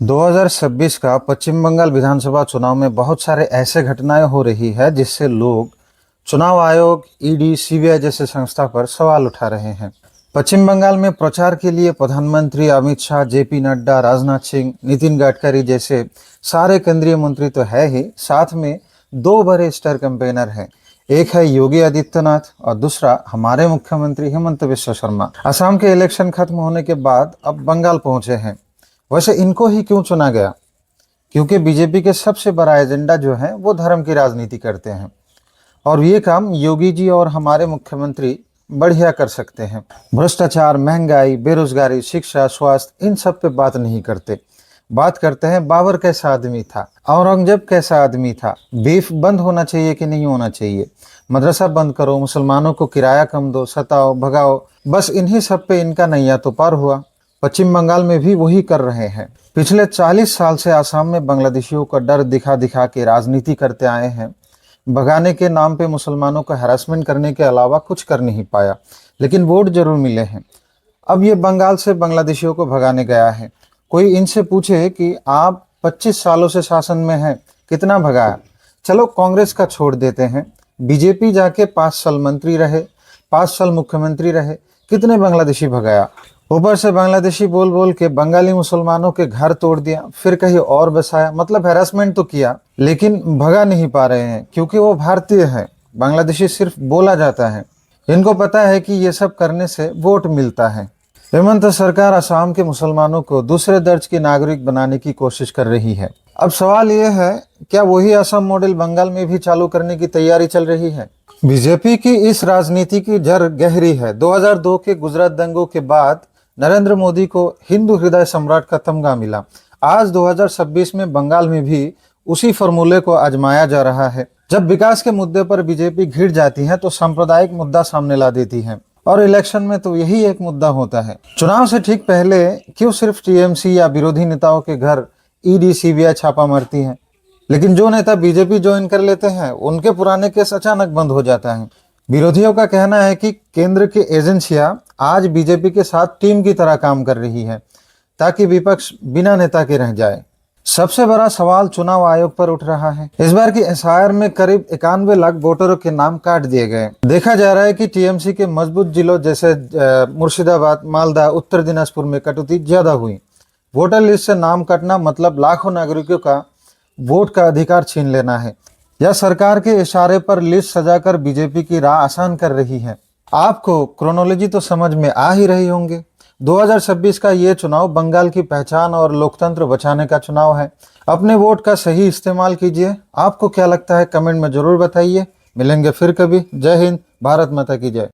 2026 का पश्चिम बंगाल विधानसभा चुनाव में बहुत सारे ऐसे घटनाएं हो रही है जिससे लोग चुनाव आयोग, ईडी, सीबीआई जैसे संस्था पर सवाल उठा रहे हैं। पश्चिम बंगाल में प्रचार के लिए प्रधानमंत्री अमित शाह, जेपी नड्डा, राजनाथ सिंह, नितिन गडकरी जैसे सारे केंद्रीय मंत्री तो है ही, साथ में दो बड़े स्टार कैंपेनर हैं। एक है योगी आदित्यनाथ और दूसरा हमारे मुख्यमंत्री हेमंत बिस्वा शर्मा। असम के इलेक्शन खत्म होने के बाद अब बंगाल पहुंचे हैं। वैसे इनको ही क्यों चुना गया? क्योंकि बीजेपी के सबसे बड़ा एजेंडा जो है वो धर्म की राजनीति करते हैं और ये काम योगी जी और हमारे मुख्यमंत्री बढ़िया कर सकते हैं। भ्रष्टाचार, महंगाई, बेरोजगारी, शिक्षा, स्वास्थ्य, इन सब पे बात नहीं करते। बात करते हैं बाबर कैसा आदमी था, औरंगजेब कैसा आदमी था, बीफ बंद होना चाहिए कि नहीं होना चाहिए, मदरसा बंद करो, मुसलमानों को किराया कम दो, सताओ, भगाओ। बस इन्हीं सब पे इनका नैया तो पार हुआ। पश्चिम बंगाल में भी वही कर रहे हैं। पिछले 40 साल से आसाम में बांग्लादेशियों का डर दिखा दिखा के राजनीति करते आए हैं। भगाने के नाम पे मुसलमानों का हैरेसमेंट करने के अलावा कुछ कर नहीं पाया, लेकिन वोट जरूर मिले हैं। अब ये बंगाल से बांग्लादेशियों को भगाने गया है। कोई इनसे पूछे कि आप 25 सालों से शासन में हैं, कितना भगाया? चलो कांग्रेस का छोड़ देते हैं, बीजेपी जाके 5 साल मंत्री रहे, 5 साल मुख्यमंत्री रहे, कितने बांग्लादेशी भगाया? ऊपर से बांग्लादेशी बोल बोल के बंगाली मुसलमानों के घर तोड़ दिया, फिर कहीं और बसाया। मतलब हैरेसमेंट तो किया लेकिन भगा नहीं पा रहे हैं क्योंकि वो भारतीय है, बांग्लादेशी सिर्फ बोला जाता है। इनको पता है कि ये सब करने से वोट मिलता है। हेमंत सरकार असम के मुसलमानों को दूसरे दर्ज के नागरिक बनाने की कोशिश कर रही है। अब सवाल ये है, क्या वही असम मॉडल बंगाल में भी चालू करने की तैयारी चल रही है? बीजेपी की इस राजनीति की जड़ गहरी है। 2002 के गुजरात दंगों के बाद नरेंद्र मोदी को हिंदू हृदय सम्राट का तमगा मिला। आज 2026 में बंगाल में भी उसी फॉर्मूले को आजमाया जा रहा है। जब विकास के मुद्दे पर बीजेपी घिर जाती है तो सांप्रदायिक मुद्दा सामने ला देती है, और इलेक्शन में तो यही एक मुद्दा होता है। चुनाव से ठीक पहले क्यों सिर्फ टीएमसी या विरोधी नेताओं के घर ईडी, सीबीआई छापा मारती है, लेकिन जो नेता बीजेपी ज्वाइन कर लेते हैं उनके पुराने केस अचानक बंद हो जाता है। विरोधियों का कहना है कि केंद्र की एजेंसियां आज बीजेपी के साथ टीम की तरह काम कर रही है ताकि विपक्ष बिना नेता के रह जाए। सबसे बड़ा सवाल चुनाव आयोग पर उठ रहा है। इस बार की एसआईआर में करीब 91 लाख वोटरों के नाम काट दिए गए। देखा जा रहा है कि टीएमसी के मजबूत जिलों जैसे मुर्शिदाबाद, मालदा, उत्तर दिनाजपुर में कटौती ज्यादा हुई। वोटर लिस्ट से नाम कटना मतलब लाखों नागरिकों का वोट का अधिकार छीन लेना है। यह सरकार के इशारे पर लिस्ट सजाकर बीजेपी की राह आसान कर रही है। आपको क्रोनोलॉजी तो समझ में आ ही रही होंगे। 2026 का ये चुनाव बंगाल की पहचान और लोकतंत्र बचाने का चुनाव है। अपने वोट का सही इस्तेमाल कीजिए। आपको क्या लगता है कमेंट में जरूर बताइए। मिलेंगे फिर कभी। जय हिंद, भारत माता की जय।